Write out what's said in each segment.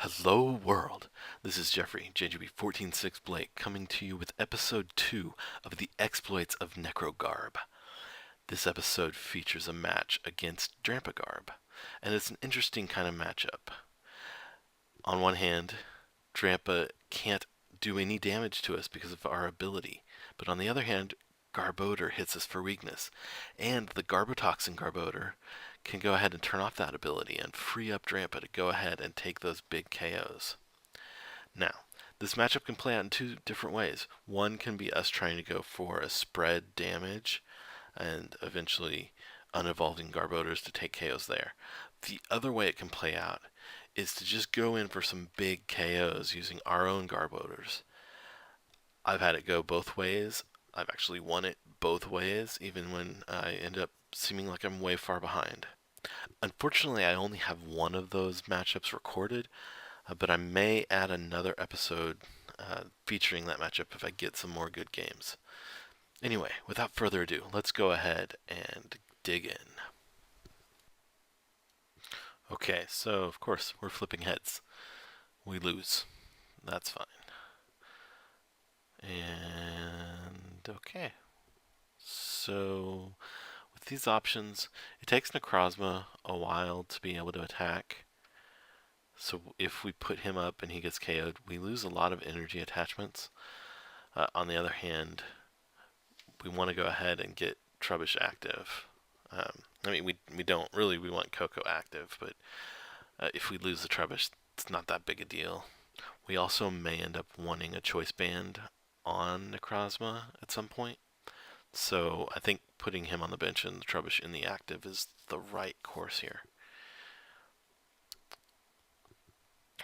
Hello world, this is Jeffrey, JGB146 Blake, coming to you with episode 2 of the exploits of Necro Garb. This episode features a match against Drampa Garb, and it's an interesting kind of matchup. On one hand, Drampa can't do any damage to us because of our ability, but on the other hand, Garbodor hits us for weakness, and the Garbotoxin Garbodor can go ahead and turn off that ability and free up Drampa to go ahead and take those big KOs. Now, this matchup can play out in two different ways. One can be us trying to go for a spread damage and eventually unevolving Garbodors to take KOs there. The other way it can play out is to just go in for some big KOs using our own Garbodors. I've had it go both ways. I've actually won it both ways, even when I end up seeming like I'm way far behind. Unfortunately, I only have one of those matchups recorded, but I may add another episode featuring that matchup if I get some more good games. Anyway, without further ado, let's go ahead and dig in. Okay, so of course, we're flipping heads. We lose. That's fine. And okay. So with these options, it takes Necrozma a while to be able to attack. So if we put him up and he gets KO'd, we lose a lot of energy attachments. On the other hand, we want to go ahead and get Trubbish active. I mean, we don't really, we want Koko active, but if we lose the Trubbish, it's not that big a deal. We also may end up wanting a Choice Band on Necrozma at some point. So I think putting him on the bench and the Trubbish in the active is the right course here.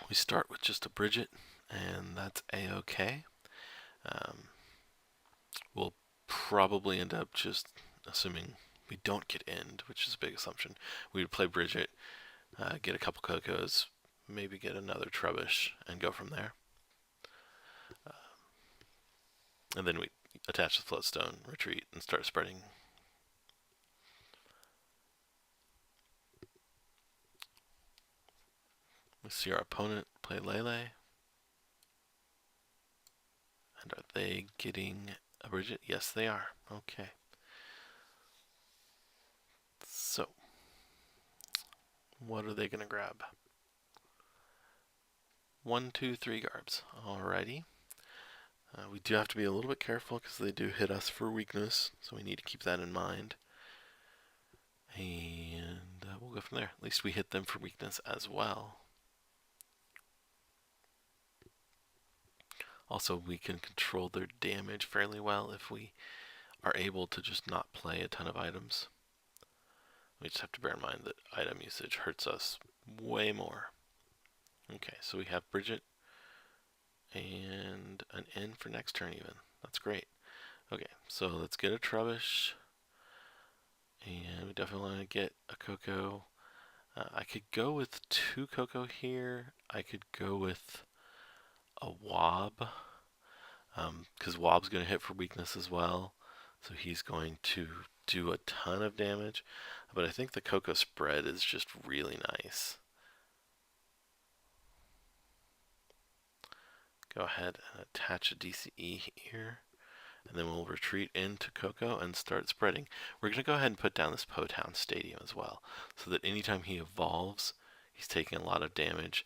We start with just a Brigette, and that's a-okay. We'll probably end up just, assuming we don't get end, which is a big assumption, we would play Brigette, get a couple Kokos, maybe get another Trubbish, and go from there. And then we attach the Float Stone, retreat, and start spreading. We see our opponent play Lele. And are they getting a Brigette? Yes, they are. Okay. So, what are they going to grab? 1, 2, 3 Garbs. Alrighty. We do have to be a little bit careful because they do hit us for weakness, so we need to keep that in mind. And we'll go from there. At least we hit them for weakness as well. Also, we can control their damage fairly well if we are able to just not play a ton of items. We just have to bear in mind that item usage hurts us way more. Okay, so we have Brigette and an N for next turn even. That's great. Okay, so let's get a Trubbish. And we definitely want to get a Koko. I could go with 2 Koko here. I could go with a Wob, because Wob's going to hit for weakness as well. So he's going to do a ton of damage. But I think the Koko spread is just really nice. Go ahead and attach a DCE here. And then we'll retreat into Koko and start spreading. We're going to go ahead and put down this Potown Stadium as well, so that anytime he evolves, he's taking a lot of damage.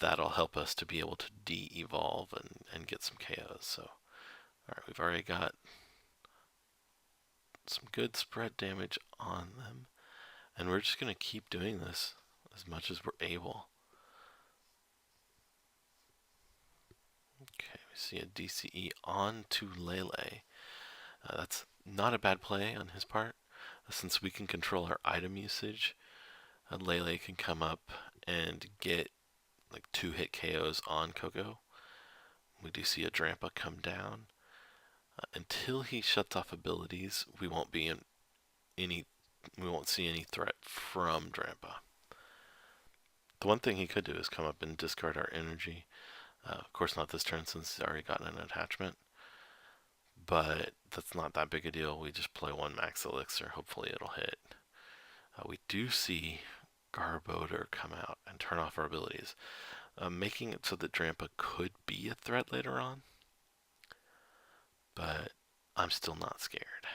That'll help us to be able to de-evolve and get some KOs. So, alright, we've already got some good spread damage on them. And we're just going to keep doing this as much as we're able. Okay, we see a DCE on to Lele. That's not a bad play on his part. Since we can control our item usage, Lele can come up and get like 2-hit KOs on Koko. We do see a Drampa come down. Until he shuts off abilities, we won't see any threat from Drampa. The one thing he could do is come up and discard our energy. Of course not this turn since he's already gotten an attachment. But that's not that big a deal. We just play 1 Max Elixir. Hopefully it'll hit. We do see Garbodor come out and turn off our abilities. making it so that Drampa could be a threat later on, but I'm still not scared.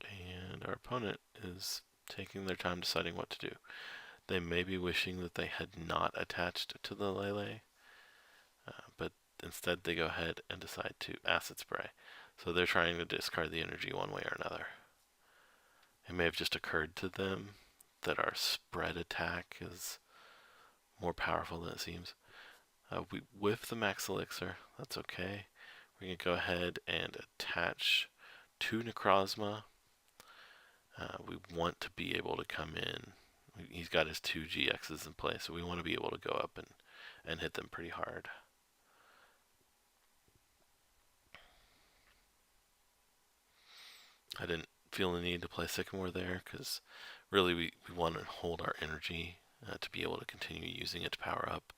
And our opponent is taking their time deciding what to do. They may be wishing that they had not attached to the Lele, but instead they go ahead and decide to acid spray. So they're trying to discard the energy one way or another. It may have just occurred to them that our spread attack is more powerful than it seems. We whiff the Max Elixir, that's okay. We're going to go ahead and attach to Necrozma. We want to be able to come in. He's got his 2 GXs in place, so we want to be able to go up and hit them pretty hard. I didn't feel the need to play Sycamore there, because really we want to hold our energy to be able to continue using it to power up.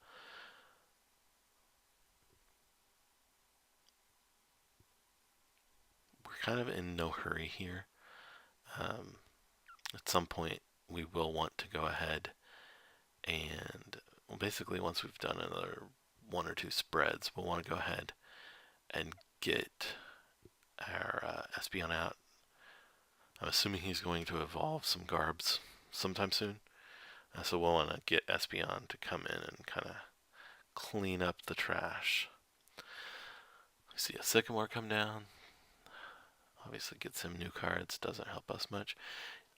We're kind of in no hurry here. At some point we will want to go ahead and, well, basically once we've done another 1 or 2 spreads, we'll want to go ahead and get our Espeon out. I'm assuming he's going to evolve some Garbs sometime soon. So we'll want to get Espeon to come in and kind of clean up the trash. We see a Sycamore come down. Obviously gets him new cards, doesn't help us much.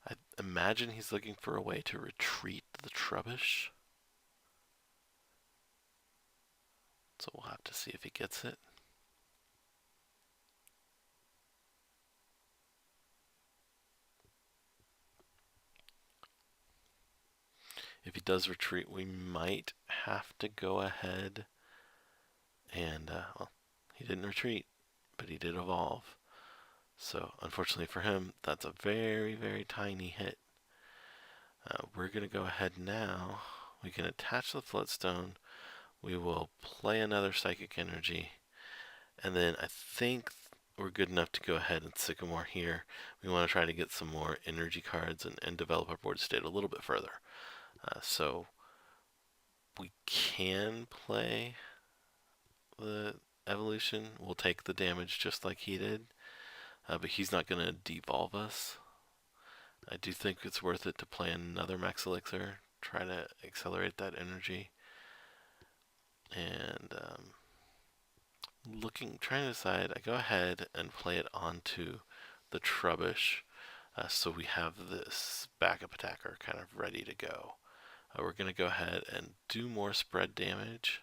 I imagine he's looking for a way to retreat the Trubbish. So we'll have to see if he gets it. If he does retreat, we might have to go ahead and, well, he didn't retreat, but he did evolve. So, unfortunately for him, that's a very, very tiny hit. We're going to go ahead now. We can attach the Float Stone. We will play another Psychic Energy. And then I think we're good enough to go ahead and Sycamore here. We want to try to get some more energy cards and develop our board state a little bit further. So we can play the evolution. We'll take the damage just like he did, but he's not going to devolve us. I do think it's worth it to play another Max Elixir, try to accelerate that energy. And trying to decide, I go ahead and play it onto the Trubbish, so we have this backup attacker kind of ready to go. We're going to go ahead and do more spread damage,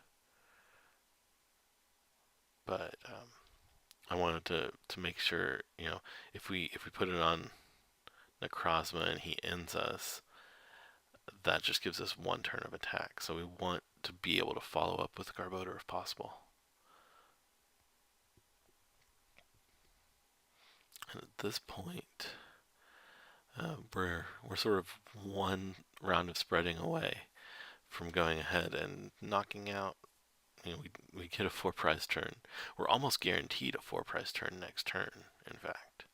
but I wanted to make sure, you know, if we put it on Necrozma and he ends us, that just gives us 1 turn of attack. So we want to be able to follow up with Garbodor if possible. And at this point, we're sort of 1 round of spreading away from going ahead and knocking out. You know, we get a 4 prize turn. We're almost guaranteed a 4 prize turn next turn, in fact.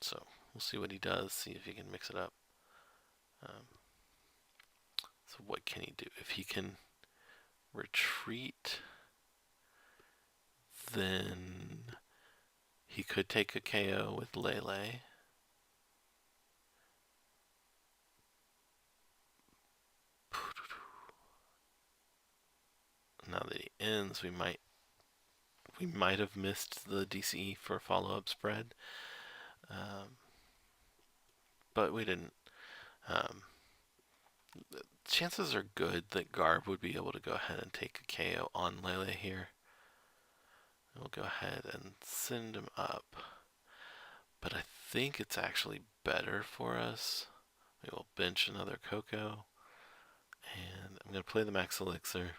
So we'll see what he does, see if he can mix it up. So what can he do? If he can retreat, then he could take a KO with Lele. Now that he ends, we might have missed the DCE for a follow-up spread, but we didn't. Chances are good that Garb would be able to go ahead and take a KO on Lele here. We'll go ahead and send him up, but I think it's actually better for us. We will bench another Koko, and I'm going to play the Max Elixir,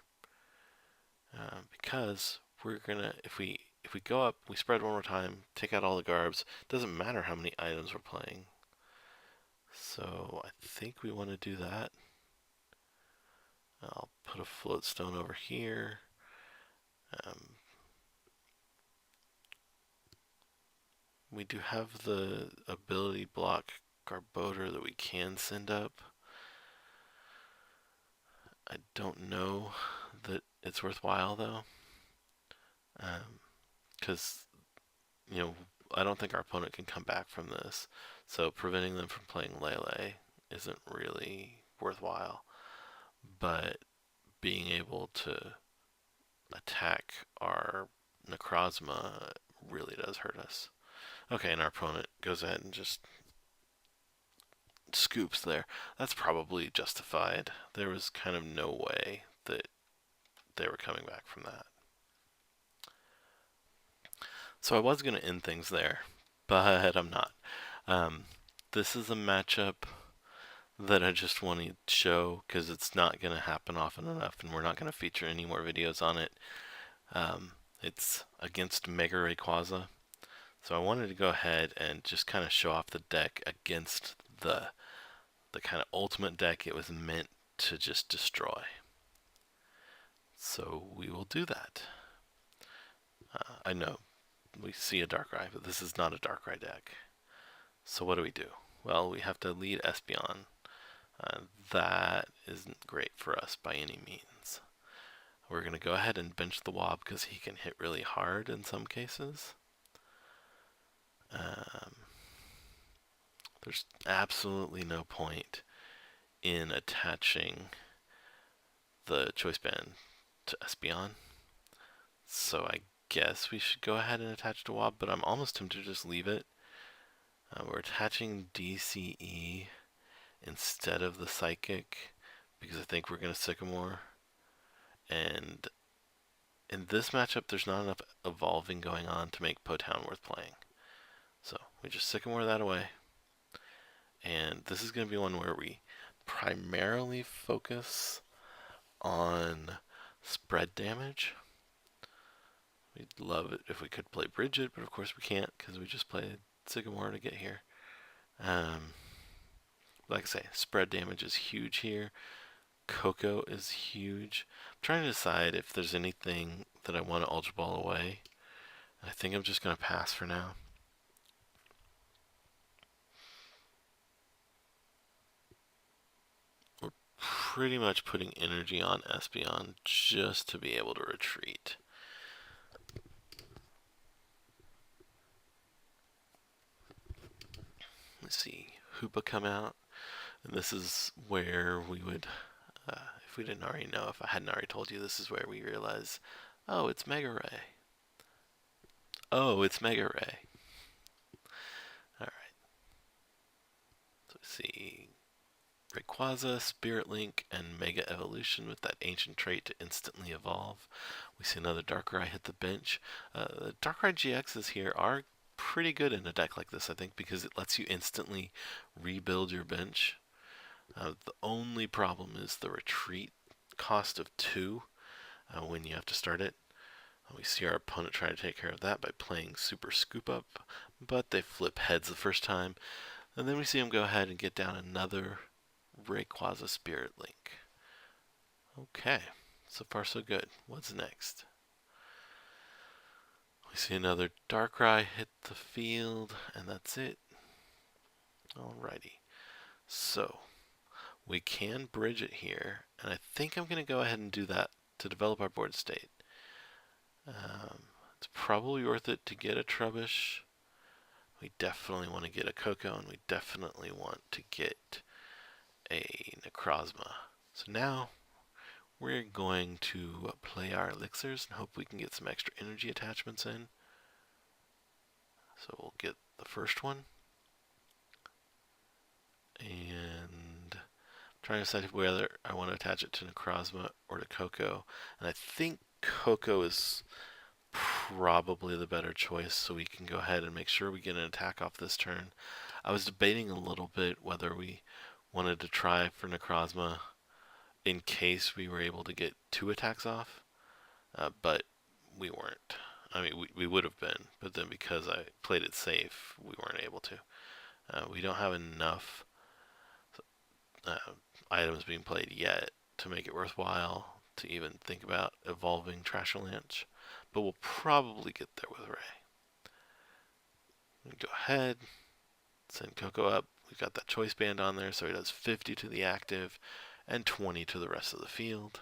because we're gonna, if we go up, we spread 1 more time, take out all the Garbs. Doesn't matter how many items we're playing. So I think we want to do that. I'll put a Float Stone over here. we do have the ability block Garbodor that we can send up. I don't know that it's worthwhile though, because I don't think our opponent can come back from this. So preventing them from playing Lele isn't really worthwhile. But being able to attack our Necrozma really does hurt us. Okay, and our opponent goes ahead and just scoops there. That's probably justified. There was kind of no way that they were coming back from that. So I was going to end things there, but I'm not. This is a matchup that I just want to show because it's not going to happen often enough, and we're not going to feature any more videos on it. It's against Mega Rayquaza, so I wanted to go ahead and just kind of show off the deck against the kind of ultimate deck it was meant to just destroy. So we will do that. I know we see a Darkrai, but this is not a Darkrai deck. So what do? Well, we have to lead Espeon. That isn't great for us by any means. We're going to go ahead and bench the Wob because he can hit really hard in some cases. There's absolutely no point in attaching the Choice Band to Espeon. So I guess we should go ahead and attach to Wob, but I'm almost tempted to just leave it. We're attaching DCE instead of the Psychic because I think we're going to Sycamore. And in this matchup, there's not enough evolving going on to make Potown worth playing. So we just Sycamore that away. And this is going to be one where we primarily focus on spread damage. We'd love it if we could play Brigette, but of course we can't because we just played Sycamore to get here. Like I say, spread damage is huge here. Koko is huge. I'm trying to decide if there's anything that I want to Ultra Ball away. I think I'm just going to pass for now. We're pretty much putting energy on Espeon just to be able to retreat. Let's see, Hoopa come out, and this is where we would, if we didn't already know, if I hadn't already told you, this is where we realize, oh, it's Mega Ray. Oh, it's Mega Ray. Alright. So we see Rayquaza, Spirit Link, and Mega Evolution with that ancient trait to instantly evolve. We see another Darkrai hit the bench. The Darkrai GXs here are pretty good in a deck like this, I think, because it lets you instantly rebuild your bench. The only problem is the retreat cost of 2 when you have to start it. We see our opponent try to take care of that by playing Super Scoop Up, but they flip heads the first time. And then we see him go ahead and get down another Rayquaza Spirit Link. Okay, so far so good. What's next? We see another Darkrai hit the field, and that's it. Alrighty. So, we can bridge it here, and I think I'm going to go ahead and do that to develop our board state. It's probably worth it to get a Trubbish. We definitely want to get a Koko, and we definitely want to get a Necrozma. So now we're going to play our elixirs and hope we can get some extra energy attachments in. So we'll get the first one. And I'm trying to decide whether I want to attach it to Necrozma or to Koko. And I think Koko is probably the better choice, so we can go ahead and make sure we get an attack off this turn. I was debating a little bit whether we wanted to try for Necrozma in case we were able to get 2 attacks off, but we weren't. I mean, we would have been, but then because I played it safe, we weren't able to. We don't have enough items being played yet to make it worthwhile to even think about evolving Trashalanche, but we'll probably get there with Ray. go ahead, send Koko up. We've got that choice band on there, so he does 50 to the active and 20 to the rest of the field.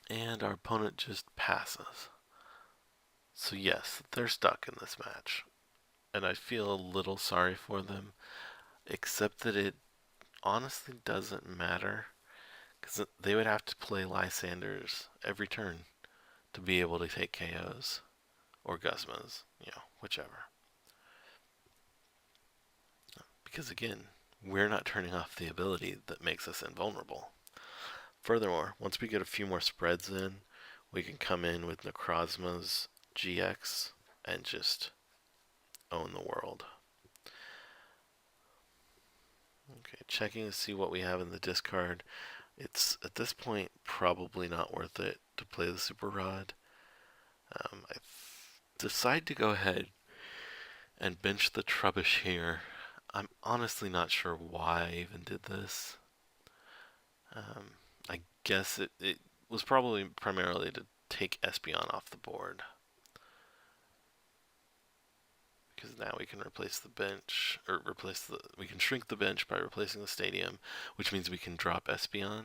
And our opponent just passes. So yes, they're stuck in this match. And I feel a little sorry for them, except that it honestly doesn't matter, because they would have to play Lysanders every turn to be able to take KOs, or Guzmas, whichever. Because again, we're not turning off the ability that makes us invulnerable. Furthermore, once we get a few more spreads in, we can come in with Necrozma-GX and just own the world. Okay, checking to see what we have in the discard. It's, at this point, probably not worth it to play the Super Rod. I decide to go ahead and bench the Trubbish here. I'm honestly not sure why I even did this. I guess it was probably primarily to take Espeon off the board. Because now we can replace the bench, or we can shrink the bench by replacing the stadium, which means we can drop Espeon.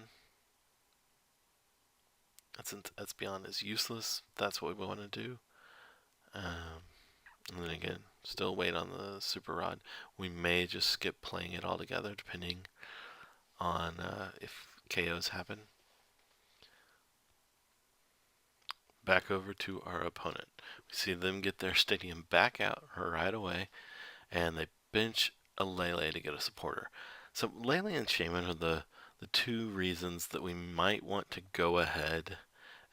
And since Espeon is useless, that's what we want to do. And then again, still wait on the Super Rod. We may just skip playing it altogether, depending on if KOs happen. Back over to our opponent. We see them get their stadium back out right away, and they bench a Lele to get a supporter. So Lele and Shaman are the two reasons that we might want to go ahead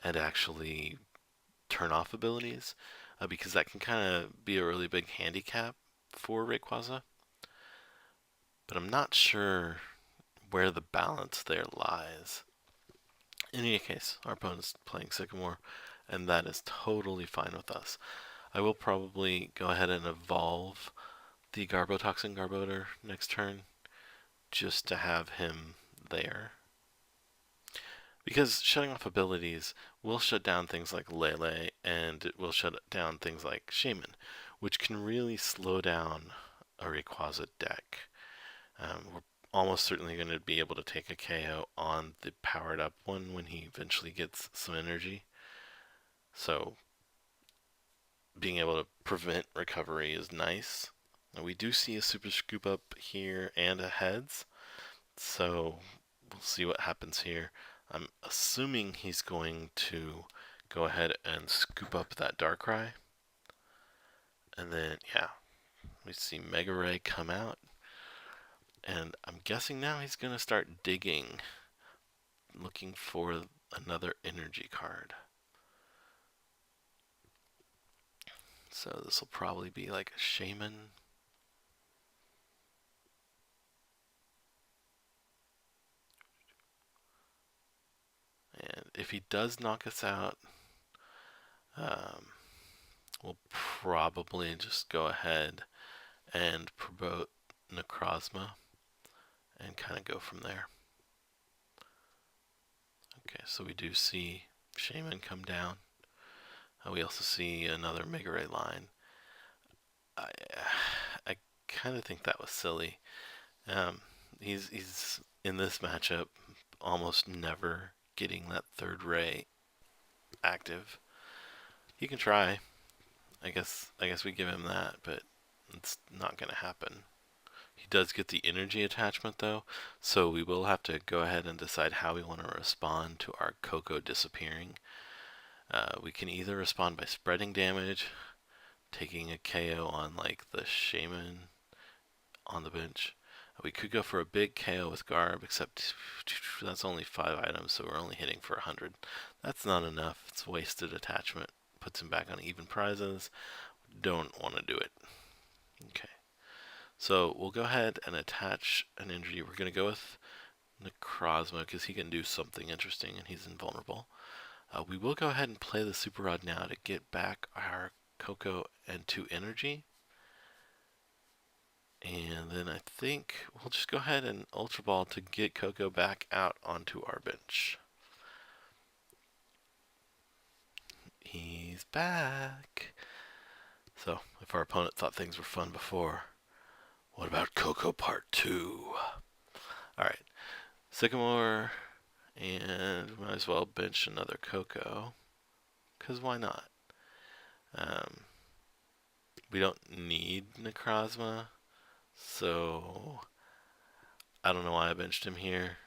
and actually turn off abilities, because that can kind of be a really big handicap for Rayquaza. But I'm not sure where the balance there lies. In any case, our opponent's playing Sycamore, and that is totally fine with us. I will probably go ahead and evolve the Garbotoxin Garbodor next turn, just to have him there. Because shutting off abilities will shut down things like Lele, and it will shut down things like Shaman, which can really slow down a Rayquaza deck. We're almost certainly going to be able to take a KO on the powered up one when he eventually gets some energy. So being able to prevent recovery is nice. Now, we do see a super scoop up here and a heads, so we'll see what happens here. I'm assuming he's going to go ahead and scoop up that Darkrai. And then, yeah, we see Mega Ray come out. And I'm guessing now he's going to start digging, looking for another energy card. So this will probably be like a Shaman. And if he does knock us out, we'll probably just go ahead and promote Necrozma and kind of go from there. Okay, so we do see Shaman come down. We also see another Mega Ray line. I kind of think that was silly. He's in this matchup almost never getting that third ray active. He can try. I guess we give him that, but it's not going to happen. He does get the energy attachment though, so we will have to go ahead and decide how we want to respond to our Koko disappearing. We can either respond by spreading damage, taking a KO on like the Shaman on the bench. We could go for a big KO with Garb, except that's only 5 items, so we're only hitting for 100. That's not enough. It's wasted attachment. Puts him back on even prizes. Don't want to do it. Okay. So we'll go ahead and attach an energy. We're going to go with Necrozma because he can do something interesting and he's invulnerable. We will go ahead and play the Super Rod now to get back our Koko and 2 energy. And then I think we'll just go ahead and Ultra Ball to get Koko back out onto our bench. He's he's back. So, if our opponent thought things were fun before, what about Koko Part 2? Alright, Sycamore, and might as well bench another Koko, because why not? We don't need Necrozma, so I don't know why I benched him here.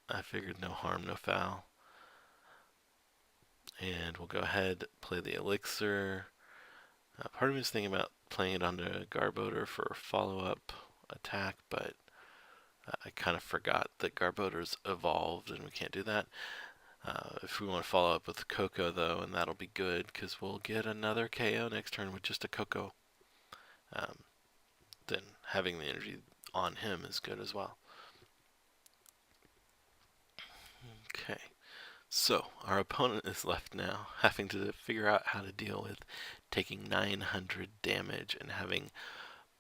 I figured no harm, no foul. And we'll go ahead, play the Elixir. Part of me is thinking about playing it onto Garbodor for a follow-up attack, but I kind of forgot that Garbodor's evolved and we can't do that. If we want to follow up with Koko, though, and that'll be good, because we'll get another KO next turn with just a Koko. Then having the energy on him is good as well. Okay, so our opponent is left now, having to figure out how to deal with taking 900 damage and having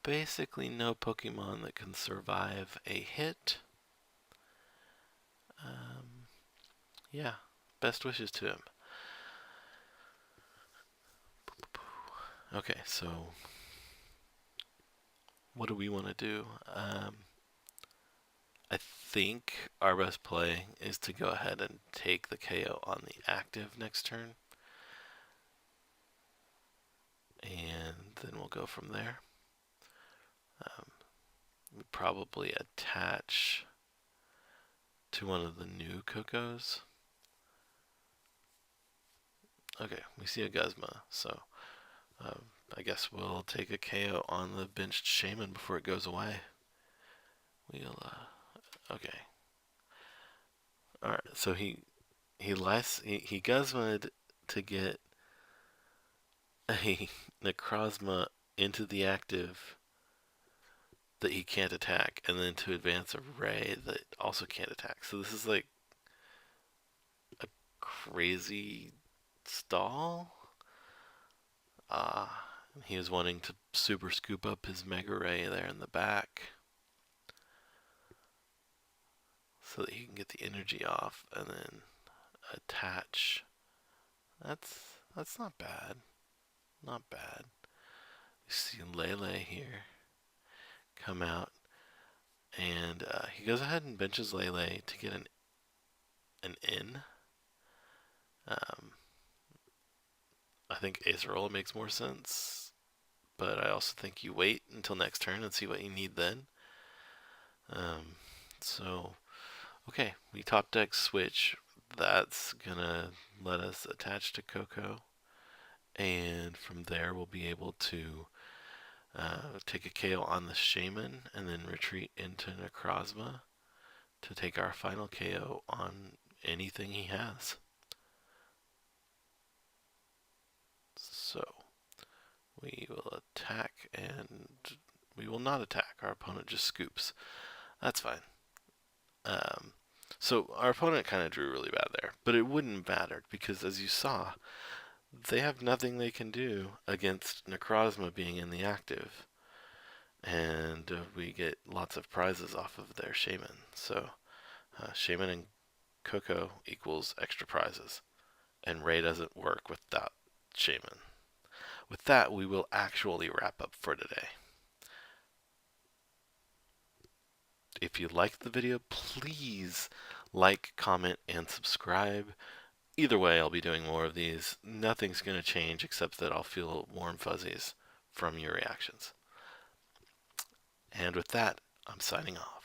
basically no Pokemon that can survive a hit. Yeah, best wishes to him. Okay, so what do we want to do? I think our best play is to go ahead and take the KO on the active next turn. And then we'll go from there. We probably attach to one of the new Kokos. Okay, we see a Guzma, so I guess we'll take a KO on the benched Shaman before it goes away. We'll, okay. Alright, so he Guzma'd to get a Necrozma into the active that he can't attack, and then to advance a Ray that also can't attack. So this is like a crazy stall. He was wanting to super scoop up his Mega Ray there in the back so that he can get the energy off and then attach. That's not bad. Not bad. You see Lele here come out, and he goes ahead and benches Lele to get an in. I think Acerola makes more sense, but I also think you wait until next turn and see what you need then. So, okay, we top deck switch. That's gonna let us attach to Koko, and from there we'll be able to take a KO on the Shaman and then retreat into Necrozma to take our final KO on anything he has. So we will attack, and we will not attack. Our opponent just scoops. That's fine. So our opponent kind of drew really bad there, but it wouldn't matter because, as you saw, they have nothing they can do against Necrozma being in the active, and we get lots of prizes off of their Shaman. So Shaman and Koko equals extra prizes, and Ray doesn't work without Shaman. With that, we will actually wrap up for today. If you liked the video, please like, comment, and subscribe. Either way, I'll be doing more of these. Nothing's going to change except that I'll feel warm fuzzies from your reactions. And with that, I'm signing off.